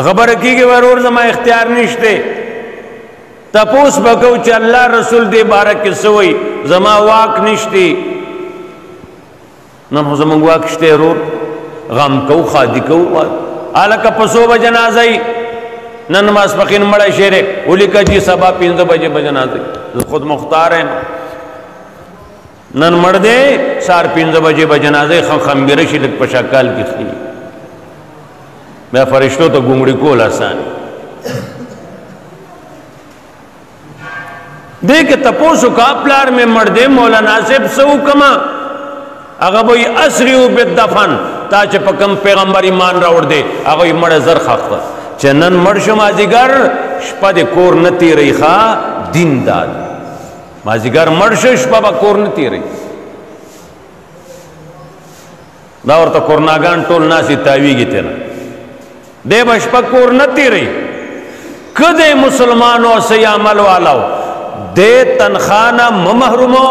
څه خبره کېږي ورور زما اختیار نشته تپوس بکو چې الله رسول دې باره کې څه وایي زما واک نشته نن خو زموږ واک شته ورور غم کو خادي کو هلکه په څو بجه جنازه یي نن ماسپښین مړی شیرې ولیکه چې سبا 5 بجې به جنازه زه خود مختار یم نن مړ دی سار 5 بجې به جنازه خمبیره شي لږ په شکال کې خي بیا فرشتو ته ګونګړي کول آسان دی که تپوسو کا پلار میں مړ دی مولانا صاحب څه وکړمه هغه به وي اسریو بالدفن تا چې په کوم پیغمبر ایمان راوړ دی هغه وي مړی زر ښخ کړه چې نن مړ شو مازدیګر شپه د کور نه تېروي ښه دین دا دی مازدیګر مړ شو شپه به کور نه تېروي دا ورته کورناګان ټول ناسې تاویږي تېنه دی به شپه کور نه تېروي که دی مسلمانو صحیح عمل والاو دی تنخواه نه مه محرومو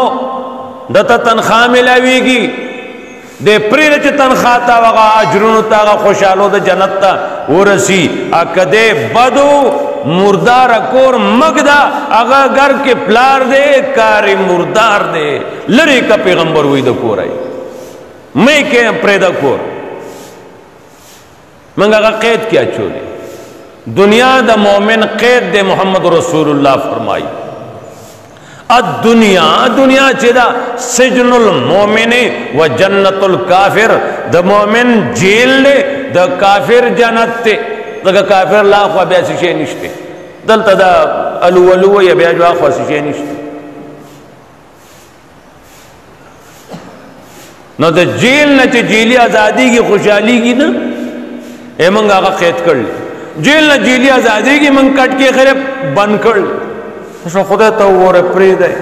دته تنخواه ملاویږي د پرېږده چې تنخواه ته هغه اجرونو ته هغه خوشحالو د جنت ته ورسي که دی بدو مردار کور مګ ده هغه ګر کې پلار دی کار مردار دی لرې که پیغمبر وایي د کور ای مې کې پرېږده کور موږ هغه قید کې اچولی دنیا د مؤمن قید دی محمد رسول الله فرمایي الدنیا دنیا چې دا سجن المؤمن و جنت الکافر د مؤمن جیل دی د کافر جنت دی ځکه کافر لا خوا بیا څه شی نشته دلته دا الو ولو یا بیا جو خوا څه شی نشته نو د جیل نه چې جیلی ازادیږي خوشحالیږي نه موږ هغه قید کړل جیل نه جیلی ازادیږي موږ کټ کې خیره بند کړل شو خدای ته وره پرېږدی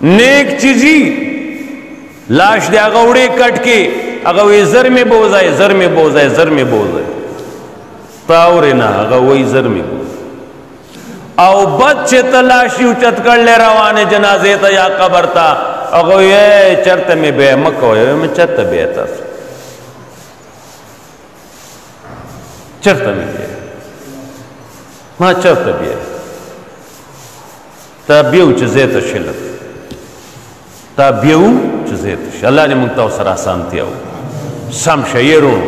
نیک چیزی لاش دی هغه وړې کټ کې هغه وایي زر مې بوځئ زر مې بوځئ زر مې بوځئ تا اورې نه هغه وایي زر مې بوځئ او بد چې ته لاشي اوچت کړلی روانې جنازې ته یا قبر ته هغه وایي چېرته مې بیه مه کوئ مې چېرته بیه تاسو چېرته مې بیه ما چرته بیه تا بیو چې ځای ته شلت تا بیو چې ځای ته شي الله دې موږ ته ورسره اسانتیا وکړي سم شه یېرونو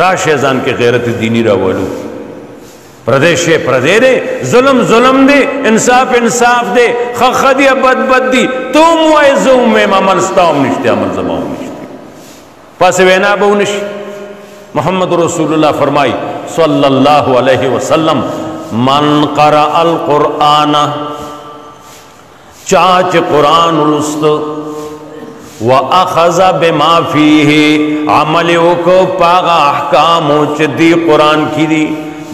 راشه ځان کې غیرت دیني راولو پردی شی پردی دی ظلم ظلم دی انصاف انصاف دی ښه ښه دی بد بد دی ته هم وایې زه هم وایم عمل ستا هم نشته عمل زما هم نشته پاسې وینا به ونشي محمد رسول الله فرمایي صلی الله علیه وسلم من قرأ القرآن چاچ قرآن لست وَأَخَذَ بِمَا فِيهِ عملیو کو پاغا احکامو چھ دی قرآن کی دی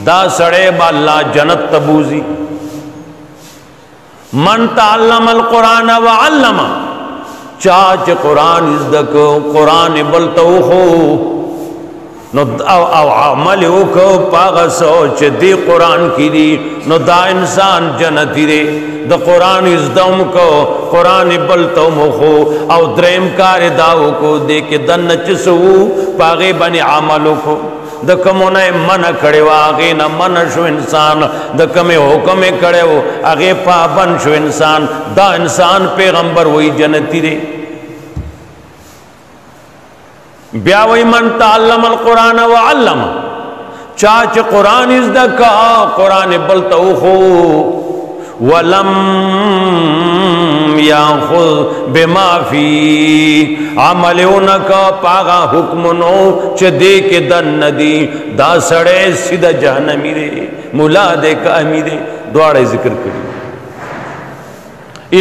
دا سڑے با اللہ جنت تبوزی من تعلم القرآن وعلم چاچ قرآن ازدکو قرآن بلتوخو او عملیو کو پاغا سوچ دی قرآن کی دی نو دا انسان جنتی دی دا قرآن ازدم کو قرآن بلتم خو او درم کار داو کو دے کے دن چسو پاغے بنی عملو کو دا کمونا منع کڑے و آگے نا منع شو انسان دا کمی حکم کڑے و آگے پابن شو انسان دا انسان پیغمبر وہی جنتی دے بیاوی من تعلم القرآن وعلم چاچ قرآن ازدکا قرآن بلتو خو ولم یاخذ بما فی عملونکا پاغا حکمنو چھ دے کے دن ندی دا سڑے سیدھا جہنمی دے مولا دے کا امی دے دوارے ذکر کری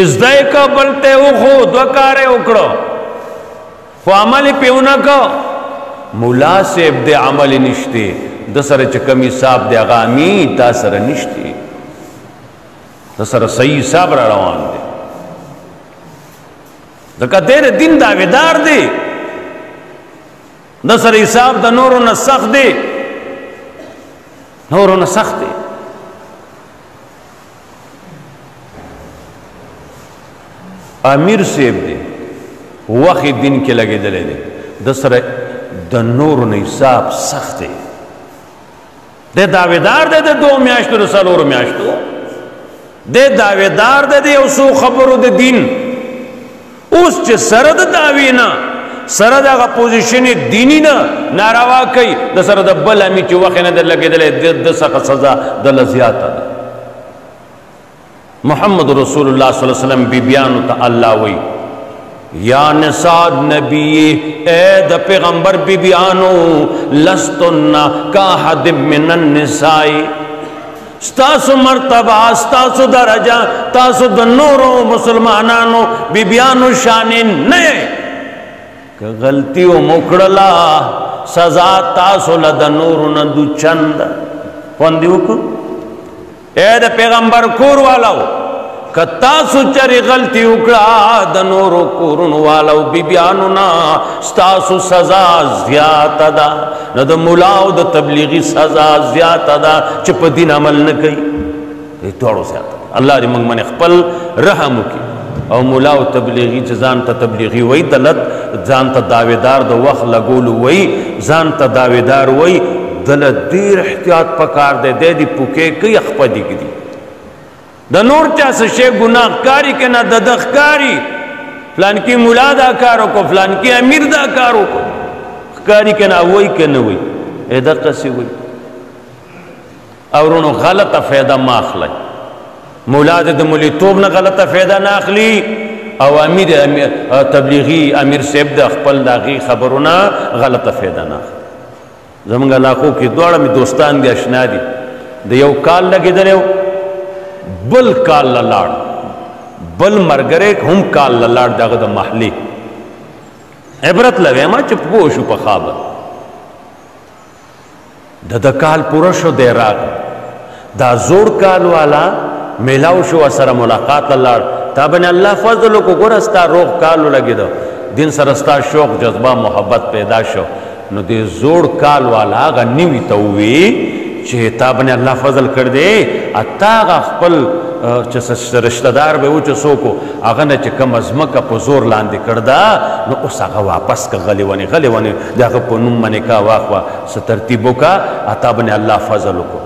ازدائی کا بلتے اخو دوکارے اکڑو خو عمل پیونکا مولا سیب دے عمل نشتے دسر چکمی صاحب دے اغامی تا سر نشتے دسر صحیح صاحب را روان دے دکا دیر دین داویدار دے دسر حساب دا نورو نسخ دے نورو نسخ دے امیر سیب دے وقت دن کے لگے دلے دے دسر دا نورو حساب سخت دے دے دعویدار دے 2 میاشتو دے 4 میاشتو دے دعویدار دے اوسو خبرو دے دین اوس چه سرد دعوینا سرد آغا پوزیشن دینی نا ناروا کئی دا سرد بل امی چه وقینا در لگے دلے دسا سزا دل زیادتا دا محمد رسول اللہ صلی اللہ علیہ وسلم بی بیانو تا اللہ وی یا نساء نبی اے دا پیغمبر بی بیانو لستن کا حد من النسائی ستاسو مرتبہ ستاسو درجہ تاسو دا نورو مسلمانانو بی بیانو شانی نئے کہ غلطیو مکڑلا سزا تاسو لدا نورو ندو چند پوندیو کو اے دا پیغمبر کور والاو کہ تاسو چری غلطی اکڑا دا نورو کورن والاو بی بیانو نا ستاسو سزا زیادہ دا نا دا ملاو دا تبلیغی سزا زیادہ دا چپ دین عمل نکئی یہ توڑو زیادہ اللہ ری منگ من اخپل رحمو کی او ملاو تبلیغی چه زانتا تبلیغی وی دلت زانتا داویدار دا وقت لگولو وی زانتا داویدار وی دلت دیر احتیاط پکار دے دے دی پوکے کئی اخپا دی گدی دا نور چاس شے گناہ کاری کے نا ددخ کاری فلان کی ملا دا کارو کو فلان کی امیر دا کارو کو کاری کے نا وی کے نوی ایدہ قسی وی اور انہوں غلط فیدہ ماخلائی مولاد دا ملی توب نا غلط فیدہ ناخلی او امیر تبلیغی امیر سیب دا اخپل داغی خبرونا غلط فیدہ ناخلی زمانگا علاقوں کی دوڑا میں دوستان دی اشنا دی دا یو کال لگی دلیو بل کال للاڑ بل مرگرے ہم کال للاڑ دا غدا محلی عبرت لگے ما چپ پوشو پا خواب دا کال پورا شو دے راگ دا زور کال والا میلاو شو اثر ملاقات للاڑ تابن اللہ فضلو کو گرستا روغ کالو لگی دا دن سرستا شوق جذبہ محبت پیدا شو نو دے زور کال والا آگا نیوی تاوی چه تابن اللہ فضل کر دے اتاگا خپل رشتہ دار بے او چه سوکو آگا نا چه کم ازمکا پو زور لاندے کردا نو اس آگا واپس کا غلی وانی دے آگا پو نم منی کا واقوا سترتیبو کا اتابن اللہ فضلو کو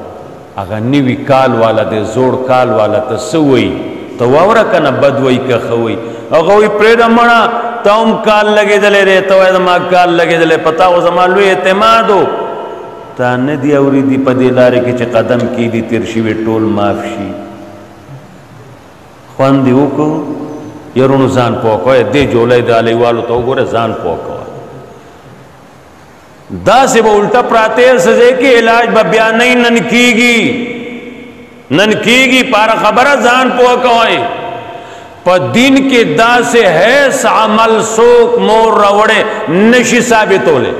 آگا نیوی کال والا دے زور کال والا تسوئی تو وورا کنا بدوئی کا خوئی اگوی پریدا منا تاوم کال لگے دلے رے تو ایدہ ما کال لگے دلے پتا ہو زمانلوی اعتمادو تا ندی اوری دی پا دیلارے کی چه قدم کی دی ترشیوی ٹول مافشی خوان دیو کو یرونو زان پوکو دے جولے دالی والو تو گو رے زان پوکو دا سے با الٹا پراتے سزے کی علاج با بیانی نن کی گی پارا خبرہ زان پوکو پا دین کے دا سے حیث عمل سوک مور روڑے نشی ثابتو لے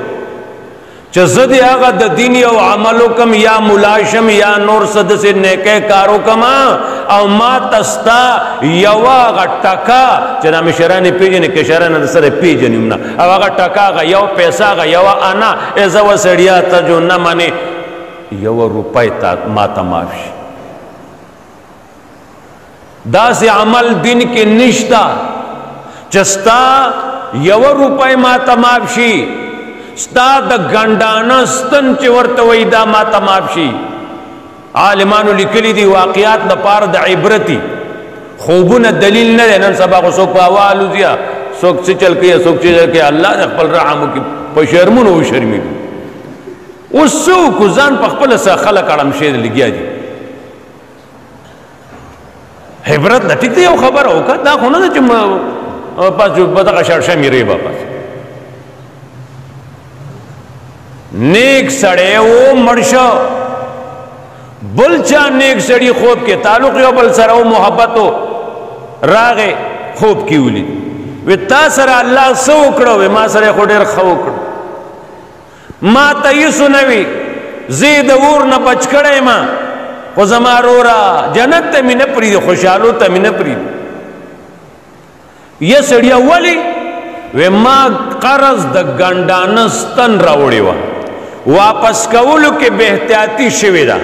چه زدی آغا دا دینی او عملو کم یا ملاشم یا نور صد سے نیکے کارو کما او ما تستا یوا آغا ٹکا چه نامی شرانی پیجنی که شرانی دا سر پیجنی منا او آغا ٹکا آغا یو پیسا آغا یوا آنا ایزا و سڑیا تا جو نمانی یوا روپای تا ما تمافش دا سے عمل دین کے نشتا چستا یو روپای ما تمافشی ستا دا گنڈانا ستن چه ورطوئی دا ما تمافشی عالمانو لکلی دی واقعات دا پار دا عبرتی خوبون دلیل ندے نن سبا کو سوک پاوالو دیا سوک سے چل کیا سوک سے چل کیا اللہ دا خپل رحمو کی پشرمون و شرمی اس سوکو زان پا خپل سا خلق عرم شید لگیا دی حبرت دا ٹک دی یو خبر ہوکا دا خونا دا چم پاس جو بطاقا شرشا میرے با پاس نیک سڑے وہ مرشا بلچا نیک سڑی خوب کے تعلق یو بل سر او محبتو راغے خوب کی اولی وی تا سر اللہ سو اکڑو وی ما سر خودیر خو اکڑو ما تا یسو نوی زید اور نا بچ کڑے ما خو زمارو را جنت تا می نپرید خوشحالو تا می نپرید یہ سڑیا ولی وی ما قرض دا گنڈانستن راوڑی وا واپس کولو کے بہتیاتی شوی دا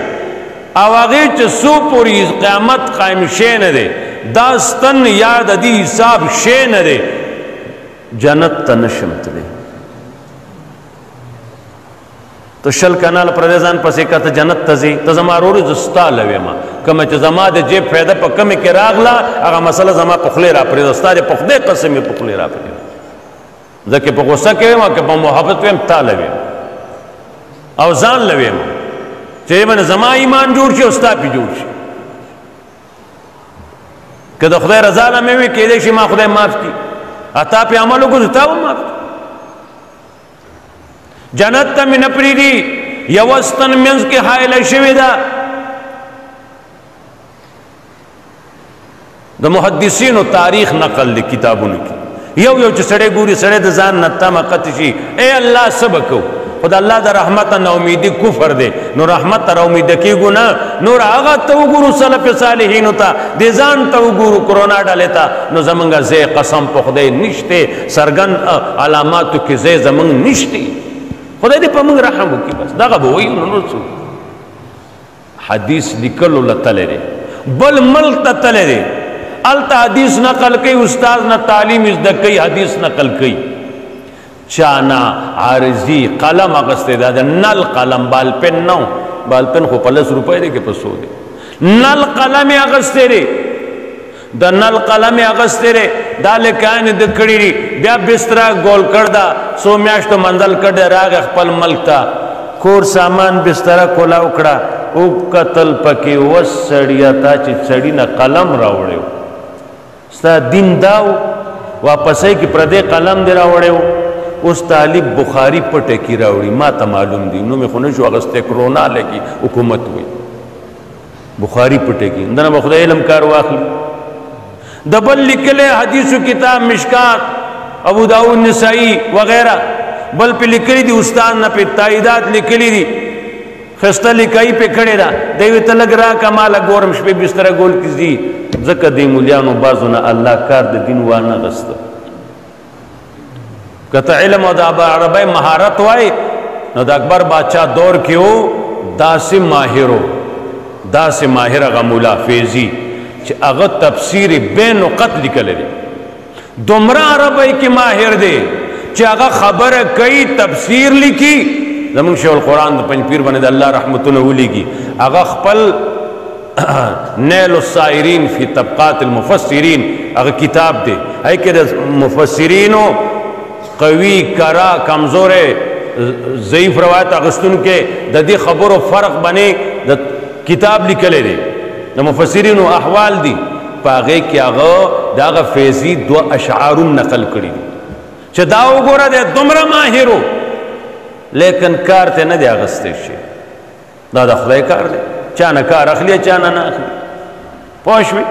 آواغی چه سو پوری قیامت قائم شے ندے داستن یاد دی حساب شے ندے جنت تا نشمت دے تو شل کنال پردیزان پسی که تا جنت تزی تا زما روری زستا لوی ما کم چه زما ده جیب فیده پا کمی که راغلا اگا مسئله زما پخلی را پرید استا ده پخده قسمی پخلی را پرید ذکی پا غصہ که ما که پا محبت ویم تا لوی او زان لوی ما چه من زما ایمان جوڑ شی استا پی جوڑ شی که دا خدای رضا لمیوی که دیشی ما خدای معاف کی اتا پی عملو کو زتاو معاف کی جنت تا من پریدی یوستن منز کی حائل شوی دا دا محدثین و تاریخ نقل لی کتابوں کی یو چه سڑے گوری سڑے دا زان نتا مقت شی اے اللہ سبکو خدا اللہ دا رحمت نا امیدی کفر دے نو رحمت تا امید کی گنا نور آغا تو گورو سلف صالحینو تا دے زان تو گورو کرونا ڈالیتا نو زمنگا زی قسم پخدے نشتے سرگن علاماتو کی زی زمنگ نشتے خدای دې په موږ رحم وکړي بس دغه به وایو نو څه حدیث لیکلو لتلی دی بل ملک ته تلی دی هلته حدیث نقل کوي استاذ نه تعلیم زده کوي حدیث نقل کوي چا نه عارضي قلم اخیستی دا د نل قلم بالپن نه بالپن خو په 10 روپۍ دی کې په 100 دی نل قلم یې اخیستی دی د نل قلم اغسته ری دا لکان د کړي ری بیا بستر گول کړدا سو میاشتو منزل کړه راغ خپل ملک تا کور سامان بستر کولا وکړه او قتل پکې وسړیا تا چې سړی نه قلم راوړیو ستا دین داو واپسې کې پردې قلم دی راوړیو اوس طالب بخاری پټه کې راوړي ما ته معلوم دی نو مې خو نه شو اغسته کرونا لګي حکومت وي بخاری پټه کې اندنه به خدای علم کار واخلي دبل لکلے حدیث و کتاب مشکات ابو داؤد نسائی وغیرہ بل پہ لکلی دی استاد نہ پہ تائیدات لکلی دی خستہ لکائی پہ کھڑے دا دیوی تلگ را کمالا گورم شپے بستر گول کس دی زکر دی مولیانو بازونا اللہ کار دی دین وانا غستا کتا علم و دا عربی مہارت وائی نو دا اکبر بادشاہ دور کیو دا سے ماہر اغا مولا فیضی چه اغا تفسیر بین و قتل لکلے دے دمرا عربی کی ماہر دے چه اغا خبر کئی تفسیر لکی زمان شیخ القرآن دا پنج پیر بنے دا اللہ رحمتنا ہولی کی اغا خپل نیل السائرین فی طبقات المفسرین اغا کتاب دے ہے کہ مفسرینو قوی کرا کمزور ضعیف روایت اغسطن کے دا دی خبر و فرق بنے دا کتاب لکلے دے دا مفسرین و احوال دی پاگے کی آغا دا آغا فیضی دو اشعارم نقل کری دی چه داو گورا دے دمرا ماہرو لیکن کار تے ندے آغستے شے دا خدای کار دے چانا کار اخلی چانا نا اخلی پوشوی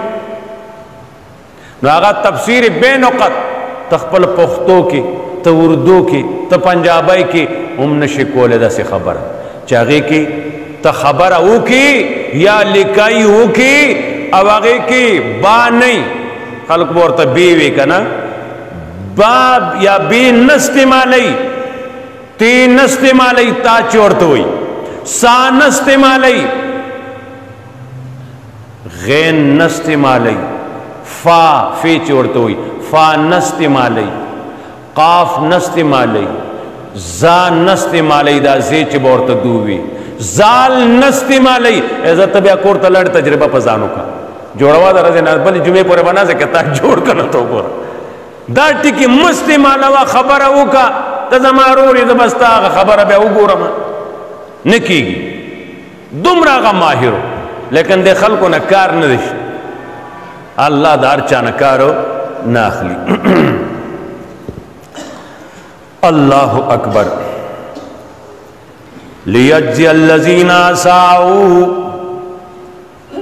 نو آغا تفسیر بے نقط تخپل پختو کی تا اردو کی تا پنجابائی کی ام نشی کولے دا سی خبر چاگے کی تا خبر او کی یا لکائی او کی او آگے کی با نہیں خلق بورتا بیوی کنا باب یا بی نستی مالی تی نستی مالی تا چورتا ہوئی سا نستی مالی غین نستی مالی فا فی چورتا ہوئی فا نستی مالی قاف نستی مالی زا نستی مالی دا زیچ بورتا دووی زال نستی مالی عزت بیا کورتا لڑ تجربہ پزانو کا جوڑوا دا رضی ناس بلی جمعے پورے بنا سے کہتا جوڑ کرنا تو پورا دا ٹکی مستی مالوا خبر او کا تزماروری دبستا خبر بیا او گورا ما نکی گی دمرا غا ماہرو لیکن دے خلقو نکار ندش اللہ دار چانکارو ناخلی اللہ اکبر لیجزی الذین آساؤ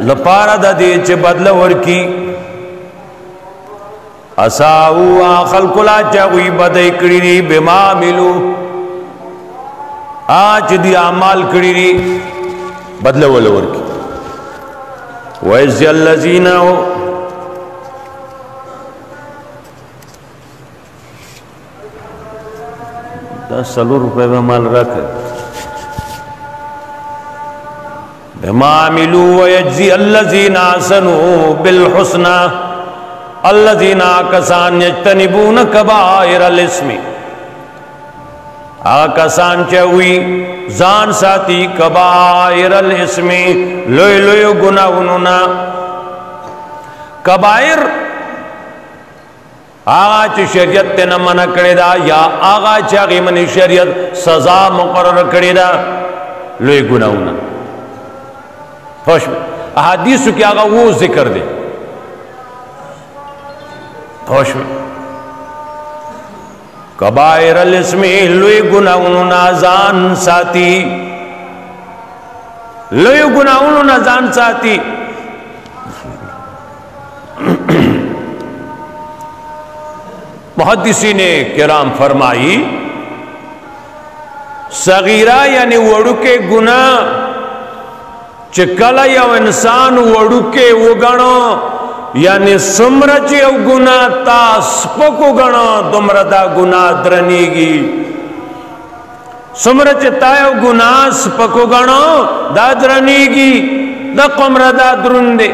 لپارا دا دے چے بدل ورکی اساؤ آخل کلا چاوی بدئی کری بما ملو آج دی اعمال کری بدل ورکی ویجزی الذین سلو روپے میں مال رکھ بما عملوا ويجزي الذين احسنوا بالحسنى الذين كسان يجتنبون كبائر الاسم آکسان چاوی ځان ساتي کبائر الاسم لوی لوی گناہونو نا کبائر آغا چی شریعت تینا منع کردی دا یا آغا چی آغی منی شریعت سزا مقرر کردی دا لوی گناہونا خوش احادیثو کی آغا وہ ذکر دے خوش کبائر الاسم لوی گناہونا زان ساتی لوی گناہونا زان ساتی محدثین کرام فرمائی صغیرہ یعنی وڑکے گناہ چکل یو انسان وڑکے وگنو یعنی سمرچ یو گناہ تا سپکو گنو دمردا گناہ درنیگی سمرچ تا یو گناہ سپکو گنو دا درنیگی دا قمردا درندے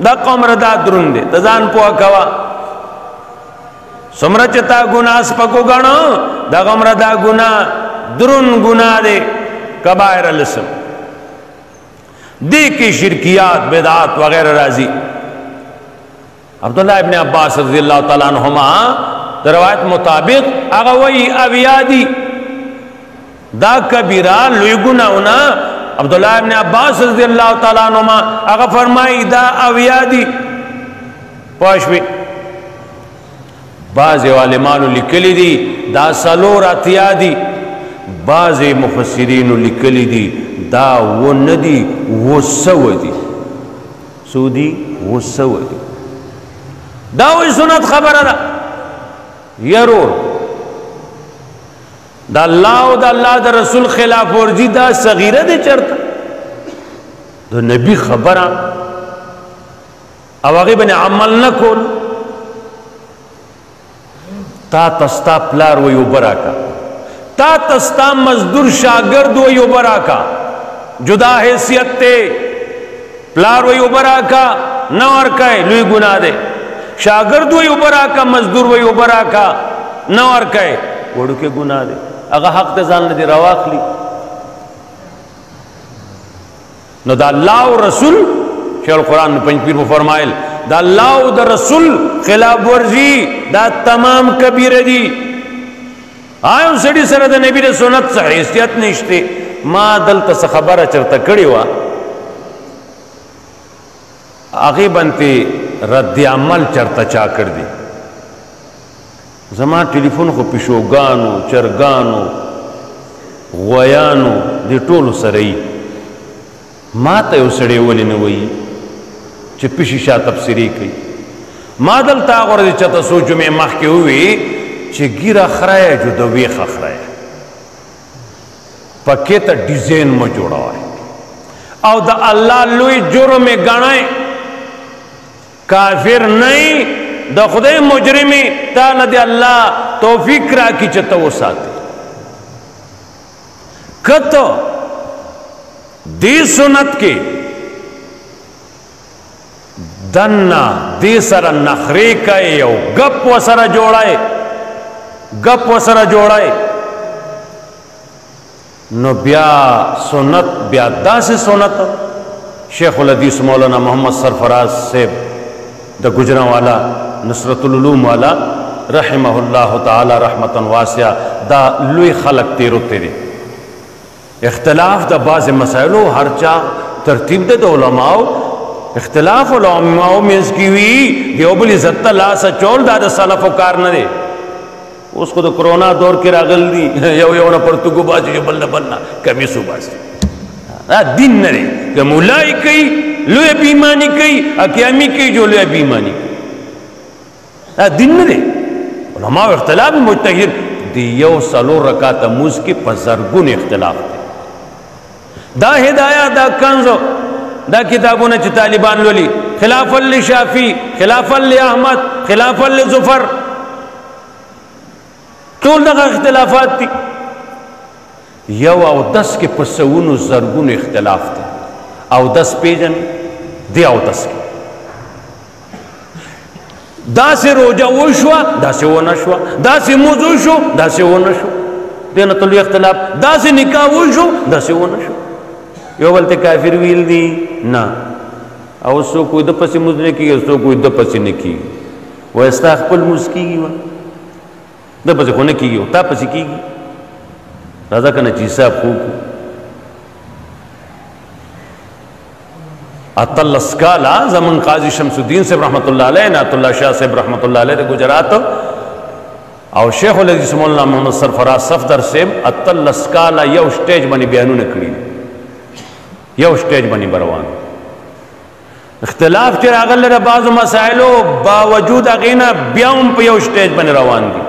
دا قمردا درندے تزان پوا کوا سمرچتا گناہ سپکو گنو دا غمردا گناہ درن گناہ دے کبائر الاسم دی کی شرکیات بدعات وغیرہ رازی عبداللہ ابن عباس رضی اللہ تعالیٰ عنہما روایت مطابق اغوی اویادی دا کبیرہ لوی گناہونا عبداللہ ابن عباس رضی اللہ تعالیٰ عنہما اغا فرمائی دا اویادی پوشوی بعض علمانو لکلی دی دا سلور اتیا دی بعض مفسرینو لکلی دی دا وہ ندی وہ سو دی سودی وہ سو دی دا وی سنت خبر دا یرور دا اللہ و دا اللہ دا رسول خلاف ورزی دا صغیرہ دے چرتا دا نبی خبر او اغیب نے عمل نکول تا تستا پلار ویو براکا تا تستا مزدور شاگرد ویو براکا جدا حیثیت تے پلار ویو براکا نور کئے لوی گناہ دے شاگرد ویو براکا مزدور ویو براکا نور کئے وڑو کے گناہ دے اگا حق تزان ندی رواق لی نو دا اللہ و رسول شیخ القرآن نے پنج پیر کو فرمائل دا اللہ و دا رسول خلاف ورزی دا تمام کبیر دی آئیو سڑی سر دا نبی دا سنت سا حیثیت نشتے ما دلتا سا خبر چرتا کڑی وا آغیباً تی رد عمل چرتا چا کر دی زمان ٹیلیفون خو پیشوگانو چرگانو غویانو دی ٹولو سرئی ما تا یو سڑی ولی نوئی چی پیشی شاہ تبصری کئی ما دلتا آغور دی چتا سوچو میں مخ کے ہوئی چی گیر اخرائے جو دو ویخ اخرائے پکیتا ڈیزین میں جوڑا ہے او دا اللہ لوی جرم گنائے کافر نہیں دا خدای مجرمی تانا دی اللہ توفیق را کی چتا وہ ساتے کتو دی سنت کے دننا دی سر نخری کئے یو گپ و سر جوڑائے گپ و سر جوڑائے نو بیا سنت بیا دا سے سنت شیخ الحدیث مولانا محمد سرفراز سے دا گجرہ والا نصرت العلوم والا رحمہ اللہ تعالی رحمتا واسعہ دا لوی خلق تیرو تیرے اختلاف دا بعض مسائلو ہر چاہ ترتیب دے دا علماء اختلاف علماء منز کی ہوئی دیو بلی عزت اللہ سا چول دا دا صلف و کار نہ دے اس کو تو کرونا دور کے راغل دی یو یو نا پرتگو بازی جو بلنا بلنا کمیسو بازی دین نہ دے کہ مولائی کئی لوے بیمانی کئی اکیامی کئی جو لوے بیمانی کئی دین نہ دے علماء اختلاف مجتہر دی یو سالو رکات موز کی پزرگون اختلاف دے دا ہدایہ دا کنزو دا کتابوں نے چی طالبان لولی خلافا لشافی خلافا لأحمد خلافا لزفر طول دا اختلافات تی یو او دس کے پسونو زرگون اختلاف تی او دس پیجن دی او دس کے دا سے روجہ وہ شوا دا سے وہ نشوا دا سے موزو شو دا سے وہ نشو دینا طلوع اختلاف دا سے نکاح وشو دا سے ونشو یو بلتے کافر ویل دی نا او سو کوئی دا پسی مزنے کی سو کوئی دا پسی نکی وہ استاق پل مز کی گی دا پسی خونے کی گی تا پسی کی گی رضا کنا چیسا خوکو اتلس کالا زمن قاضی شمس الدین صاحب رحمت اللہ علیہ نعت اللہ شاہ صاحب رحمت اللہ علیہ دے گجرات او شیخ الحدیث مولانا محمد سرفراز صفدر صاحب اتلس کالا یو سٹیج بنی بیانو نکلی یو سٹیج بنی بروان اختلاف چر اغل لرا بعض مسائلو باوجود اغینا بیاون پا یو سٹیج بنی روان دی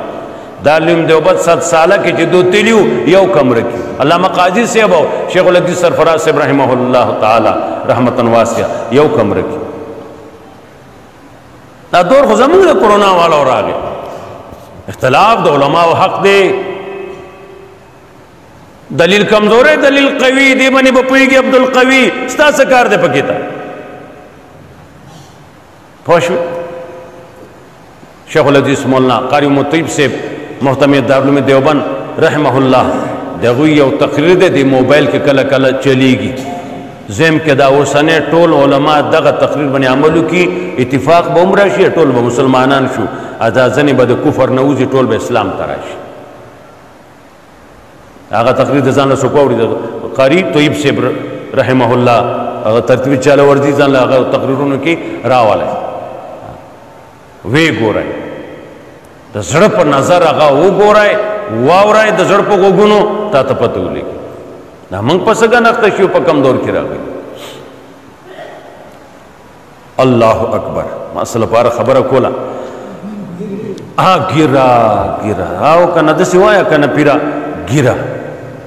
دارلیم دیوبت 7 سالہ کی جدو تلیو یو کم رکی علامہ قاضی صاحب شیخ الحدیث سرفراز صاحب رحمہ اللہ تعالی رحمتاً واسعہ یو کم رکی دا دور خزمون دا کرونا والا اور آگے اختلاف دا علماء و حق دے دلیل کمزور ہے دلیل قوی دی بنی بپوئی گی عبدالقوی ستا سکار دے پکیتا پوشوی شیخ الحدیث مولانا قاری مطیب سے محتمی دارالعلوم دیوبند رحمہ اللہ دغوی یو تقریر دے دی موبائل کے کل کل چلی گی زیم کے دا وسنے ټول علماء دغه تقریر بنی عملو کی اتفاق با عمرہ شی ټول با مسلمانان شو ازازنی با دا کفر نوزی ټول با اسلام تراشی آغا تقریر دزان لسو پاوری دا قاری طیب سے رحمہ اللہ آغا ترتیب چالا ورزی زان لگا تقریرونو کی راوالا وی گو رہے دا زڑپ نظر آغا وہ گو رہے واو رہے دا زڑپ گو گنو تا تا پتو لے گی نا منگ پسگا نختشیو پا کم دور کی را گئی اللہ اکبر مسئلہ پارا خبر کولا گیرا گیرا آو کنا دسی وایا کنا پیرا گیرا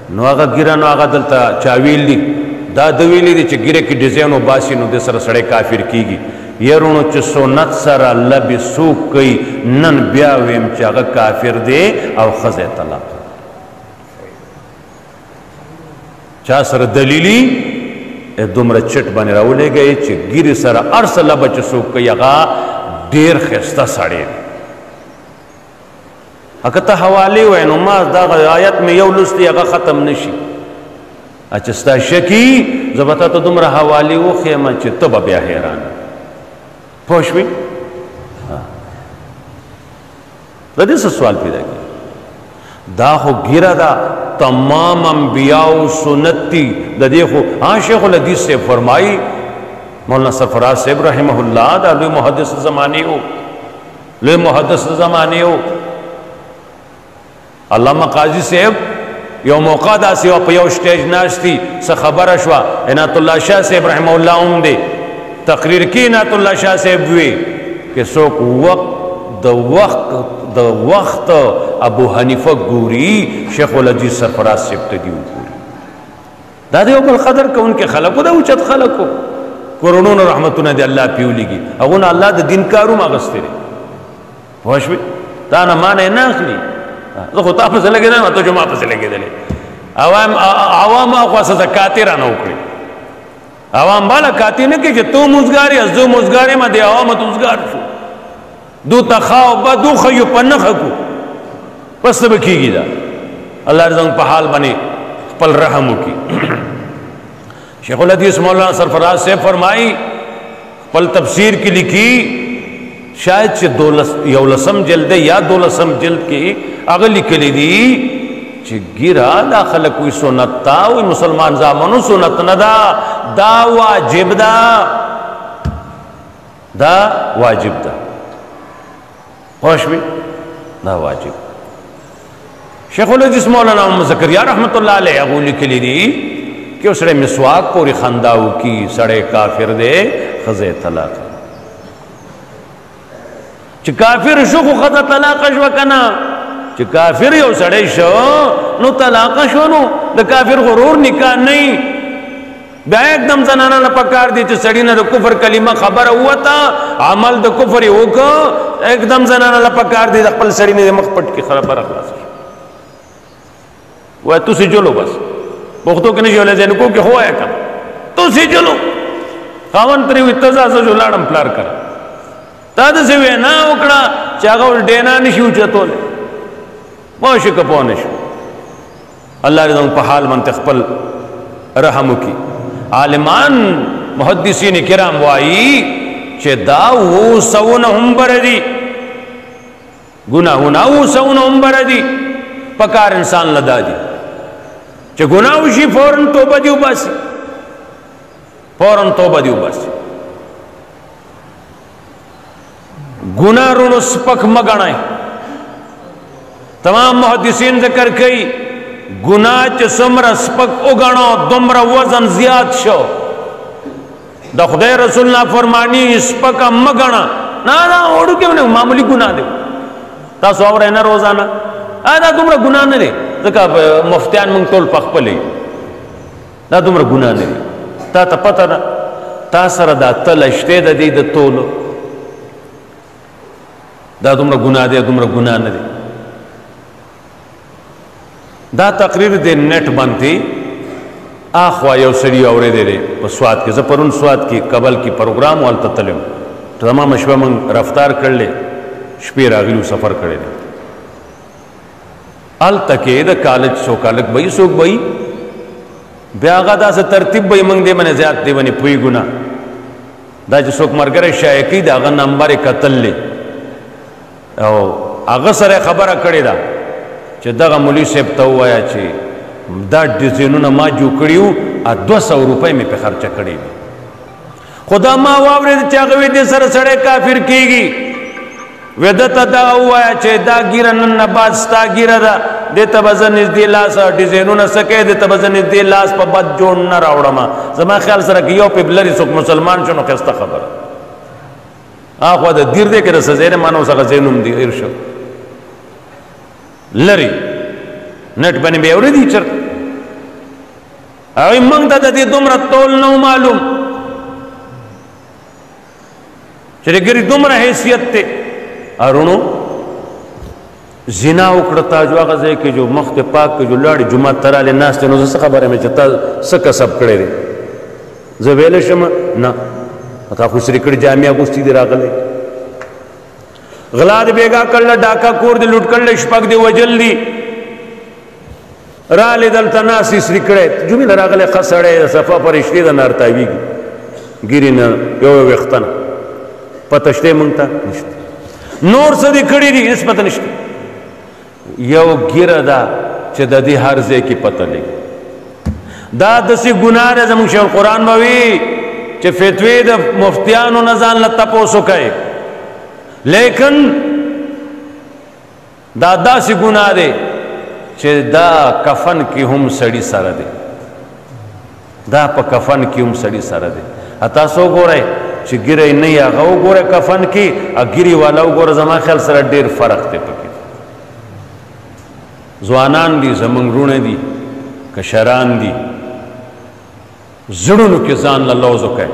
نو آغا گیرا نو آغا دلتا چاویل دی دا دویلی دی چا گیرے کی ڈیزینو باسی نو دے سر سڑے کافر کی گی یرونو چا سونت سر لبی سوک کئی نن بیاویم چا آغا کافر دے او خزے طلاق چا سر دلیلی دومره چٹ بانی راولے گئے چی گیری سر ارس لبا چی سوک کئی اغا دیر خستا ساڑے اکتا حوالی ہوئے نو ما دا آیت میں یو لستی اغا ختم نشی اچستا شکی زبتا تو دومره حوالی ہو خیمہ چی تبا بیا حیران پوشوی دا دیسا سوال پیدا کی دا خو گیرہ دا تمام انبیاء و سنتی دا دیکھو شیخ الحدیث سے فرمائی مولانا سرفراز صاحب رحمہ اللہ دا لوی محدث زمانی ہو لوی محدث زمانی ہو علامہ قاضی صاحب یو موقع دا سیوا پا یو سٹیج ناشتی سا خبر اشوا عنایت اللہ شاہ صاحب رحمہ اللہ دے تقریر کی عنایت اللہ شاہ صاحب ہوئے کہ سوک دا وقت ابو حنیفہ گوری شیخ الحدیث سرفراز سے ابتدیو گوری دا دیو بالقدر کہ ان کے خلقو دا اوچت خلقو قرونون رحمتون دے اللہ پیولی گی اگونا اللہ دا دین کارو ماغستے رہے پوشوی تانا مانے ناخلی تو خود آپ سے لگے دے تو جو آپ سے لگے دے عوام آقوا سزا کاتی رانا اکڑی عوام بالا کاتی نکی کہ تو مزگاری از دو مزگاری ما دے عوام مزگار شو دو تخاو با دو خیو پا نخکو پس تب کی گی دا اللہ رضا پا حال بنے پل رحمو کی شیخ الحدیث مولانا سرفراز سے فرمائی پل تفسیر کی لکھی شاید چھ یو لسم جلد یا 2 لسم جلد کی اگلی کلی دی چھ گیرا دا خلق کوئی سنت تا وی مسلمان زامنو سنت ندا دا واجب دا واجب دا خوش بھی دا واجب شیخ الحدیث مولانا محمد زکریہ رحمت اللہ علیہ اگولی کلی دی کہ اس رے مسواک پوری خنداو کی سڑے کافر دے خزے طلاق چھ کافر شو خو خزا طلاق شو کنا چھ کافر یو سڑے شو نو طلاق شو نو دا کافر غرور نکاح نہیں بیا ایک دم زنانا لپکار دی چھ سڑی نا دا کفر کلمہ خبر ہوا تا عمل دا کفر ہوکا ایک دم زنانا لپکار دی دا قبل سڑی نا دا مخپٹ کی خبر اخلاص وہ تو سی جلو بس بختو کنی جو لے زینکو کہ ہوا ہے کم تو سی جلو خواہن تری ہوئی تزازا جو لارم پلار کرا تا دا سی ہوئے نا اکڑا چاگا دینا نشیو چتو لے موشی کپو نشو अल्लाह ने पे हाल मन तखपल रहम की। आलिमान मुहद्दिसीन किराम वाई चे दा वो सवन हुंबर दी गुनाह ना वो सवन हुंबर दी पकार इंसान लदा दी चे गुनाह उशी फौरन तोबा दी उबासी, फौरन तोबा दी उबासी। गुनाह रुण स्पक मगणाए तमाम मुहद्दिसीन जिक्र कई गुनाह च सुमरा स्पक उगणो दुमरा वजन ज्यादा शो द खुदा रसूल ना फरमानी स्पक मगणा ना ना ओडू क्यों नहीं मामूली गुनाह दे ता सोवर है ना रोजाना आदा तुमरा गुनाह नहीं रे जका मुफ्तियान मंग तोल पखपले दा तुमरा गुनाह नहीं ता पता ना ता सर दा तलश्ते द दी द तोलो दा तुमरा गुनाह दे तुमरा गुनाह नहीं दा तकरीर दे नेट बनती आखवा यो सड़ी और दे रे स्वाद के जपरुन स्वाद की कबल की प्रोग्राम वाल ततलम तमाम अशबा मंग रफ्तार कर ले शपीर आगिलू सफर करे दे अल तके द कॉलेज सो कालक बई सोक बई ब्यागा दा से तरतीब बई मंग दे मने ज्यादा दे बनी पुई गुना दा जो सोक मरगरे शायकी दा अगर नंबर कतल ले ओ अगर सरे खबर करे दा चे दगा मुली सेब तो आया चे दा डिजाइनों मा जो कड़ियों आ 200 रुपए में पे खर्चा कड़ी खुदा मा वावरे चागवे दे सर सड़े काफिर कीगी वेदत दा हुआ चे दा गिरा न बाज ता गिरा दा दे तबजन इस दे लास डिजाइनों न सके दे तबजन इस दे लास पर बद जोड़ न रावड़ा मा जमा ख्याल सर कियो पे ब्लरी सुख मुसलमान चुनो खस्ता खबर आखवा दा दिर दे के रस जेने मानो सका जेनुम दी इरशो लरी नेट बने बेवरे दी चर आई मंगता दी दुमरा तोल न मालूम चले गिरी दुमरा हैसियत ते अरुणो जिना उकड़ता जो आगज़े के जो मख्त पाक के जो लाड़ी जुमा तरा ले नास्ते नो से खबर में चता सक सब करे रे जवेले शम ना अता खुसरी कड़ी जामिया गुस्ती दे रागले गलाद बेगा कल्ला डाका कोर दे लुट कल्ले शपक दे वजल्दी राले दल तनासी श्रीकड़े जुमी रागले खसड़े सफा पर इश्री दा नारतावी गिरी न यो वक्तन पतश्ते मंगता निश्ते नूर सदी खड़ी दी इस पता निश्ते यो गिरदा चे ददी हर जे की पता लगी दा दसी गुनाह रे जमुन शेल कुरान बवी चे फतवे द मुफ्तियान नजान ल तपोसो कहे लेकिन दादा से गुनाह दे चे दा कफन की हम सड़ी सारा दे दा प कफन की हम सड़ी सारा दे अता सो गोरे चे गिरे नहीं आगा वो गोरे कफन की आ गिरी वाला वो गोरे जमा ख्याल सरा डेर फर्क दे पके जवानान दी जमंग रूणे दी कशरान दी जड़ुन के जान लौजो कहे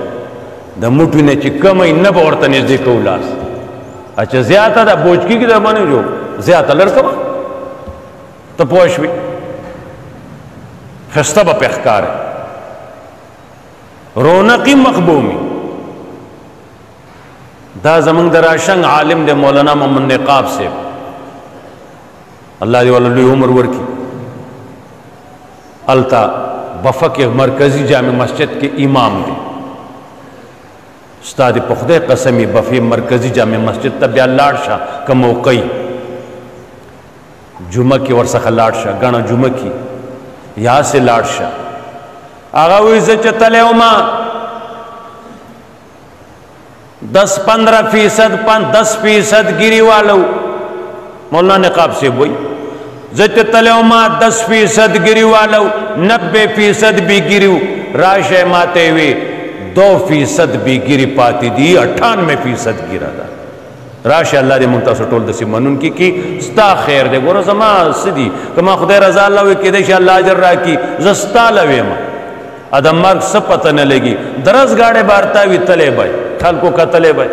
द मुठू ने चिकम न बोर्तन इस दे कौलास अच्छा ज्यादा दा बोचकी की दरमाने जो ज्यादा लड़का तो पोश भी खस्ता बहकार है रौनकी मकबूमी दा जमंग दराशंग आलिम दे मौलाना मोहम्मद नेकाब से अल्लाह वाली उम्र वर की अलता बफा के मरकजी जामे मस्जिद के इमाम दे उस्ताद पुख्दे कसमी बफी मरकजी जामे मस्जिद तब लाड शाह का मौकई जुमा की वर्षा लाड शाह गणा जुमा की यहाँ से लाड शाह आगा हुई से चतले उमा 10-15% 10% गिरी वालों मौलाना नेकाब से बोई जत तलेमा 10% गिरी वालों 90% भी गिरी राशे माते हुए 2% भी गिरी पाती दी 98% गिरा था राशे अल्लाह ने मुंता सटोल दसी मनून की स्ता खैर दे गोरो समा सिदी कमा खुदा रजा अल्लाह के देश अल्लाह अजर रा की जस्ता लवे मा अदम मर्ग सब पता न लगी दरस गाड़े बारता हुई तले भाई थल को का तले भाई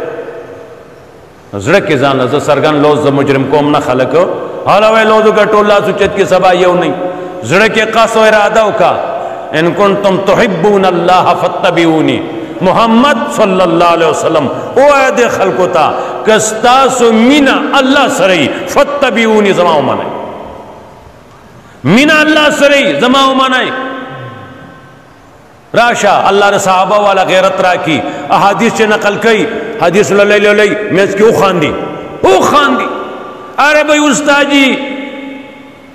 जड़ के जान लो सरगन लोज मुजरिम कोम ना खलक हालावे लोज का टोला सुचत की सबा ये नहीं जड़ के कासो इरादा का इन कुन तुम तुहिब्बून अल्लाह फत्तबिऊनी मोहम्मद सल्लल्लाहु अलैहि वसल्लम ओ आयद खलकोता कस्तासु मीना अल्लाह सरई फत्तबिऊनी जमाओ माने मीना अल्लाह सरे जमा मानाए राशा अल्लाह ने साहबा वाला गैरत राखी अहादीस से नकल कई हदीस लई मैं क्यों खांदी ओ खांदी अरे भाई उस्ताजी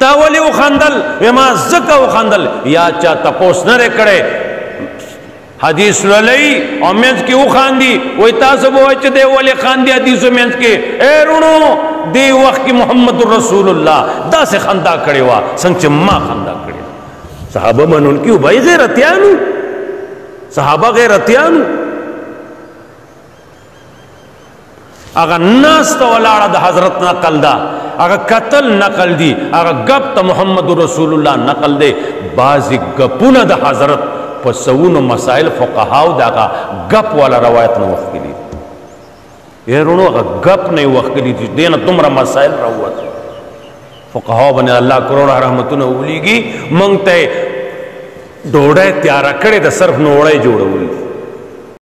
तावली वो खांदल एमा जका वो खांदल या चा तपोस न रे करे हदीस लई और मेंस की वो खांदी वही तासब वो दे वाले खांदी हदीस मेंस के ए रुणो दे वक्त की मोहम्मद रसूलुल्लाह दा से खंदा करे वा संच मां खंदा करे सहाबा मन उनकी भाई गैरतियानु सहाबा गैरतियानु अगर नास तो वलाड़ा द हजरत नकल दा अगर कतल नकल दी अगर गप तो मोहम्मद रसूलुल्लाह नकल दे बाजी गपुना द हजरत पसऊन मसाइल फुकहाउ दागा गप वाला रवायत न वक्त के लिए ये रुणो अगर गप नहीं वक्त के लिए देना तुमरा मसाइल रहुआ फुकहाउ बने अल्लाह करोड़ रहमतुन उलीगी मंगते डोड़े त्यारा करे तो सर्फ नोड़े जोड़ उली